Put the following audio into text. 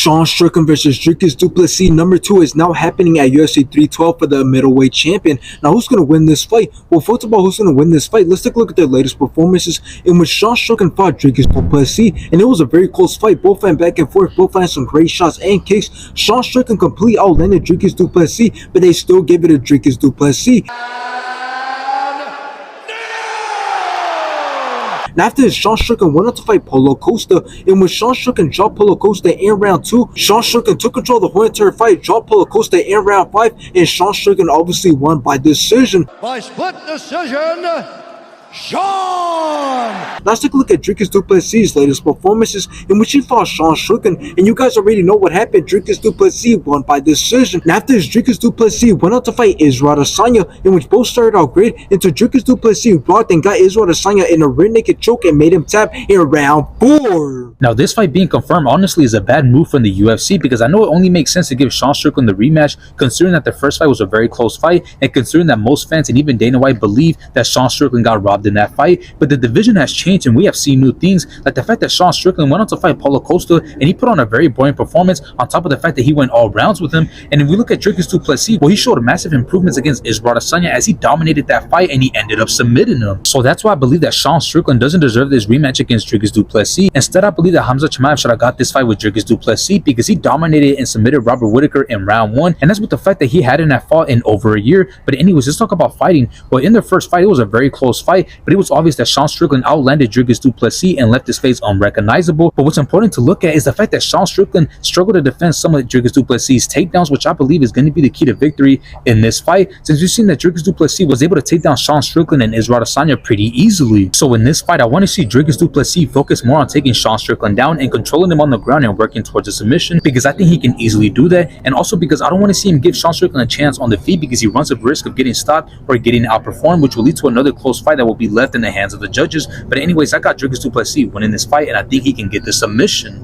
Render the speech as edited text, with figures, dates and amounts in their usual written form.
Sean Strickland versus Dricus Du Plessis number 2 is now happening at UFC 312 for the middleweight champion. Now, who's going to win this fight? Well, first of all, who's going to win this fight? Let's take a look at their latest performances in which Sean Strickland fought Dricus Du Plessis, and it was a very close fight. Both went back and forth, both had some great shots and kicks. Sean Strickland completely outlanded Dricus Du Plessis, but they still gave it to Dricus Du Plessis. Now, after this, Sean Strickland went on to fight Paulo Costa, in which Sean Strickland dropped Paulo Costa in round 2. Sean Strickland took control of the whole entire fight, dropped Paulo Costa in round 5, and Sean Strickland obviously won by decision. By split decision, Sean! Let's take a look at Dricus Du Plessis' latest performances in which he fought Sean Strickland, and you guys already know what happened. Dricus Du Plessis won by decision. And after this, Dricus Du Plessis went out to fight Israel Adesanya, in which both started out great until Dricus Du Plessis blocked and got Israel Adesanya in a rear naked choke and made him tap in round 4. Now, this fight being confirmed honestly is a bad move from the UFC, because I know it only makes sense to give Sean Strickland the rematch, considering that the first fight was a very close fight, and considering that most fans and even Dana White believe that Sean Strickland got robbed in that fight. But the division has changed and we have seen new things, like the fact that Sean Strickland went on to fight Paulo Costa and he put on a very boring performance, on top of the fact that he went all rounds with him. And if we look at Dricus Du Plessis, well, he showed massive improvements against Israel Adesanya as he dominated that fight and he ended up submitting him. So that's why I believe that Sean Strickland doesn't deserve this rematch against Dricus Du Plessis. Instead, I believe that Hamza Chimaev should have got this fight with Dricus Du Plessis, because he dominated and submitted Robert Whittaker in round 1, and that's with the fact that he hadn't fought in over a year. But anyways, let's talk about fighting. Well, in their first fight, it was a very close fight, but it was obvious that Sean Strickland outlanded Dricus Du Plessis and left his face unrecognizable. But what's important to look at is the fact that Sean Strickland struggled to defend some of Dricus Du Plessis' takedowns, which I believe is going to be the key to victory in this fight, since we've seen that Dricus Du Plessis was able to take down Sean Strickland and Israel Adesanya pretty easily. So in this fight, I want to see Dricus Du Plessis focus more on taking Sean Strickland down and controlling him on the ground and working towards a submission, because I think he can easily do that, and also because I don't want to see him give Sean Strickland a chance on the feet, because he runs a risk of getting stopped or getting outperformed, which will lead to another close fight that will be left in the hands of the judges. But anyways, I got Dricus Du Plessis winning this fight, and I think he can get the submission.